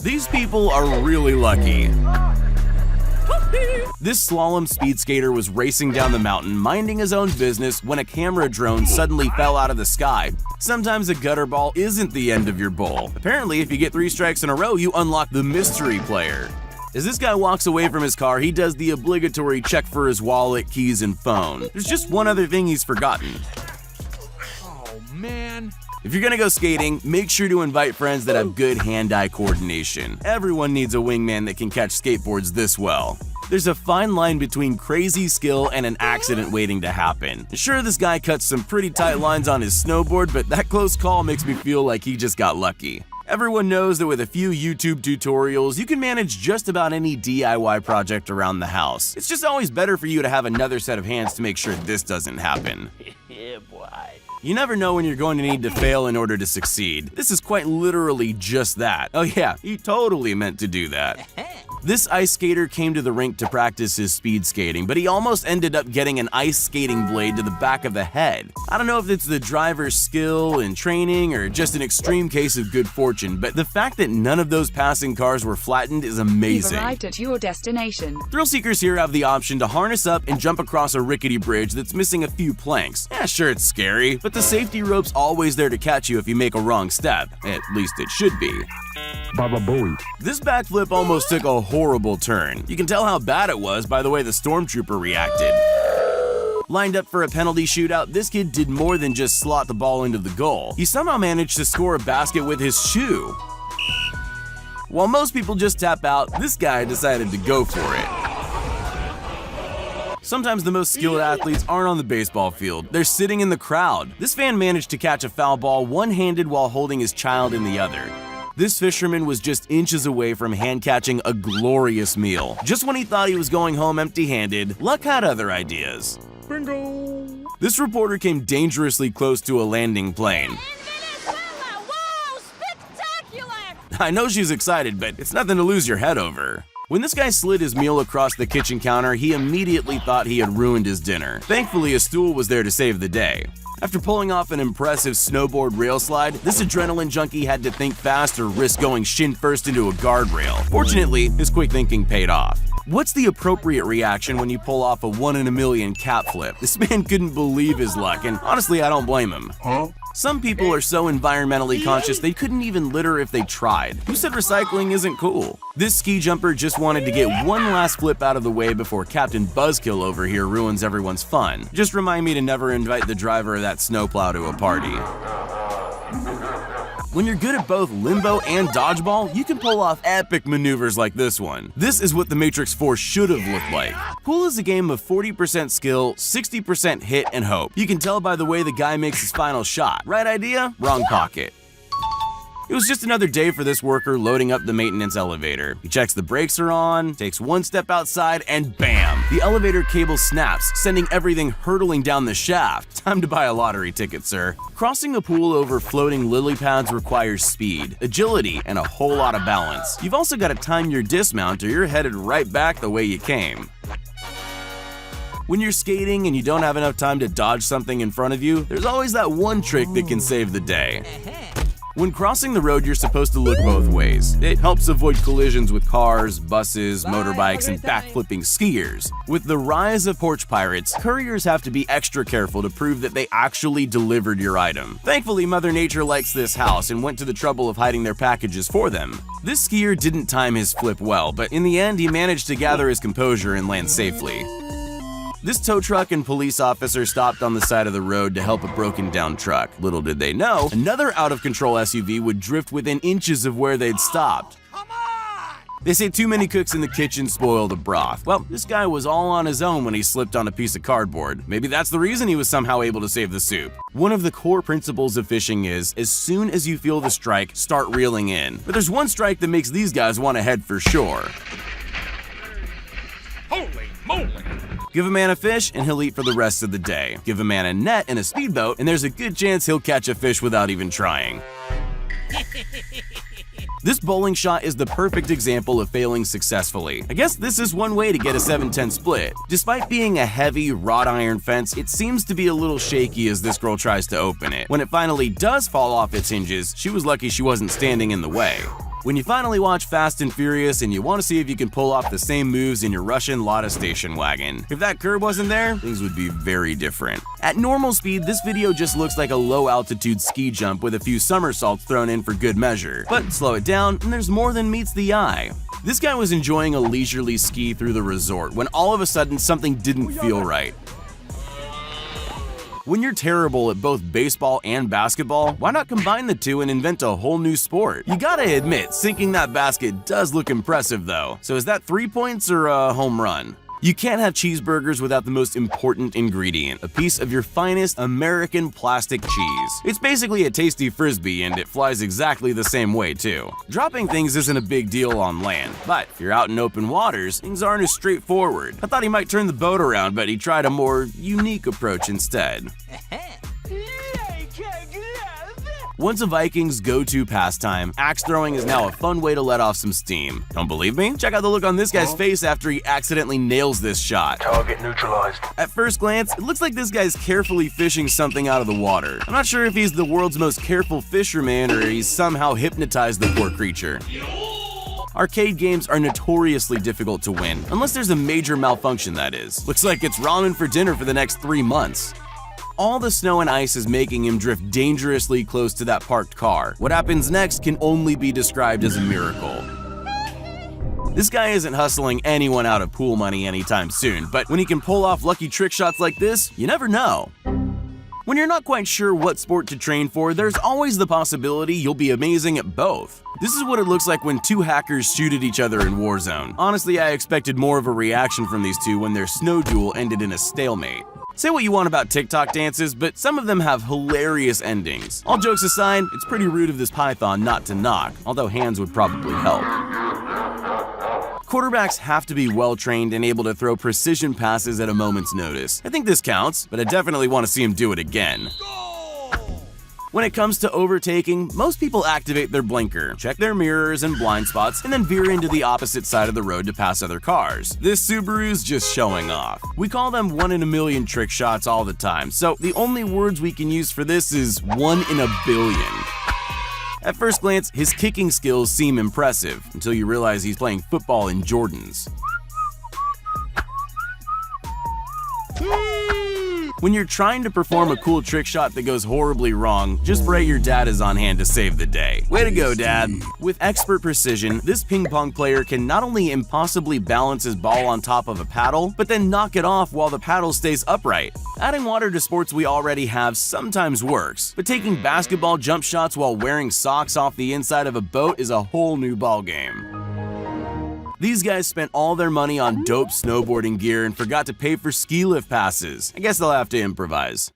These people are really lucky. This slalom speed skater was racing down the mountain, minding his own business, when a camera drone suddenly fell out of the sky. Sometimes a gutter ball isn't the end of your bowl. Apparently, if you get 3 strikes in a row, you unlock the mystery player. As this guy walks away from his car, he does the obligatory check for his wallet, keys, and phone. There's just one other thing he's forgotten. Oh, man. If you're gonna go skating, make sure to invite friends that have good hand-eye coordination. Everyone needs a wingman that can catch skateboards this well. There's a fine line between crazy skill and an accident waiting to happen. Sure, this guy cuts some pretty tight lines on his snowboard, but that close call makes me feel like he just got lucky. Everyone knows that with a few YouTube tutorials, you can manage just about any DIY project around the house. It's just always better for you to have another set of hands to make sure this doesn't happen. Yeah, boy. You never know when you're going to need to fail in order to succeed. This is quite literally just that. Oh yeah, he totally meant to do that. This ice skater came to the rink to practice his speed skating, but he almost ended up getting an ice skating blade to the back of the head. I don't know if it's the driver's skill and training or just an extreme case of good fortune, but the fact that none of those passing cars were flattened is amazing. You've arrived at your destination. Thrill seekers here have the option to harness up and jump across a rickety bridge that's missing a few planks. Yeah, sure, it's scary, but the safety rope's always there to catch you if you make a wrong step. At least it should be. Baba Booey. This backflip almost took a horrible turn. You can tell how bad it was by the way the stormtrooper reacted. Lined up for a penalty shootout, this kid did more than just slot the ball into the goal. He somehow managed to score a basket with his shoe. While most people just tap out, this guy decided to go for it. Sometimes the most skilled athletes aren't on the baseball field, they're sitting in the crowd. This fan managed to catch a foul ball one-handed while holding his child in the other. This fisherman was just inches away from hand-catching a glorious meal. Just when he thought he was going home empty-handed, luck had other ideas. Bingo. This reporter came dangerously close to a landing plane. Whoa, spectacular! I know she's excited, but it's nothing to lose your head over. When this guy slid his meal across the kitchen counter, he immediately thought he had ruined his dinner. Thankfully, a stool was there to save the day. After pulling off an impressive snowboard rail slide, this adrenaline junkie had to think fast or risk going shin first into a guardrail. Fortunately, his quick thinking paid off. What's the appropriate reaction when you pull off a 1 in a million cap flip? This man couldn't believe his luck, and honestly, I don't blame him. Some people are so environmentally conscious they couldn't even litter if they tried. Who said recycling isn't cool? This ski jumper just wanted to get one last flip out of the way before Captain Buzzkill over here ruins everyone's fun. Just remind me to never invite the driver of that snowplow to a party. When you're good at both limbo and dodgeball, you can pull off epic maneuvers like this one. This is what the Matrix 4 should have looked like. Pool is a game of 40% skill, 60% hit, and hope. You can tell by the way the guy makes his final shot. Right idea? Wrong pocket. It was just another day for this worker loading up the maintenance elevator. He checks the brakes are on, takes one step outside, and bam! The elevator cable snaps, sending everything hurtling down the shaft. Time to buy a lottery ticket, sir. Crossing a pool over floating lily pads requires speed, agility, and a whole lot of balance. You've also got to time your dismount or you're headed right back the way you came. When you're skating and you don't have enough time to dodge something in front of you, there's always that one trick that can save the day. When crossing the road, you're supposed to look both ways. It helps avoid collisions with cars, buses, motorbikes, and backflipping skiers. With the rise of porch pirates, couriers have to be extra careful to prove that they actually delivered your item. Thankfully, Mother Nature likes this house and went to the trouble of hiding their packages for them. This skier didn't time his flip well, but in the end, he managed to gather his composure and land safely. This tow truck and police officer stopped on the side of the road to help a broken down truck. Little did they know, another out-of-control SUV would drift within inches of where they'd stopped. They say too many cooks in the kitchen spoil the broth. Well, this guy was all on his own when he slipped on a piece of cardboard. Maybe that's the reason he was somehow able to save the soup. One of the core principles of fishing is, as soon as you feel the strike, start reeling in. But there's one strike that makes these guys want to head for shore. Holy moly! Give a man a fish and he'll eat for the rest of the day. Give a man a net and a speedboat and there's a good chance he'll catch a fish without even trying. This bowling shot is the perfect example of failing successfully. I guess this is one way to get a 7-10 split. Despite being a heavy wrought iron fence, it seems to be a little shaky as this girl tries to open it. When it finally does fall off its hinges, she was lucky she wasn't standing in the way. When you finally watch Fast and Furious and you want to see if you can pull off the same moves in your Russian Lada station wagon. If that curb wasn't there, things would be very different. At normal speed, this video just looks like a low-altitude ski jump with a few somersaults thrown in for good measure. But slow it down, and there's more than meets the eye. This guy was enjoying a leisurely ski through the resort when all of a sudden something didn't feel right. When you're terrible at both baseball and basketball, why not combine the two and invent a whole new sport? You gotta admit, sinking that basket does look impressive though. So is that 3 points or a home run? You can't have cheeseburgers without the most important ingredient, a piece of your finest American plastic cheese. It's basically a tasty frisbee and it flies exactly the same way too. Dropping things isn't a big deal on land, but if you're out in open waters, things aren't as straightforward. I thought he might turn the boat around, but he tried a more unique approach instead. Once a Viking's go-to pastime, axe throwing is now a fun way to let off some steam. Don't believe me? Check out the look on this guy's face after he accidentally nails this shot. Target neutralized. At first glance, it looks like this guy's carefully fishing something out of the water. I'm not sure if he's the world's most careful fisherman or he's somehow hypnotized the poor creature. Arcade games are notoriously difficult to win, unless there's a major malfunction, that is. Looks like it's ramen for dinner for the next 3 months. All the snow and ice is making him drift dangerously close to that parked car. What happens next can only be described as a miracle. This guy isn't hustling anyone out of pool money anytime soon, but when he can pull off lucky trick shots like this, you never know. When you're not quite sure what sport to train for, there's always the possibility you'll be amazing at both. This is what it looks like when two hackers shoot at each other in Warzone. Honestly, I expected more of a reaction from these two when their snow duel ended in a stalemate. Say what you want about TikTok dances, but some of them have hilarious endings. All jokes aside, it's pretty rude of this python not to knock, although hands would probably help. Quarterbacks have to be well-trained and able to throw precision passes at a moment's notice. I think this counts, but I definitely want to see him do it again. When it comes to overtaking, most people activate their blinker, check their mirrors and blind spots, and then veer into the opposite side of the road to pass other cars. This Subaru's just showing off. We call them 1 in a million trick shots all the time, so the only words we can use for this is 1 in a billion. At first glance, his kicking skills seem impressive, until you realize he's playing football in Jordans. When you're trying to perform a cool trick shot that goes horribly wrong, just pray your dad is on hand to save the day. Way to go, Dad! With expert precision, this ping pong player can not only impossibly balance his ball on top of a paddle, but then knock it off while the paddle stays upright. Adding water to sports we already have sometimes works, but taking basketball jump shots while wearing socks off the inside of a boat is a whole new ballgame. These guys spent all their money on dope snowboarding gear and forgot to pay for ski lift passes. I guess they'll have to improvise.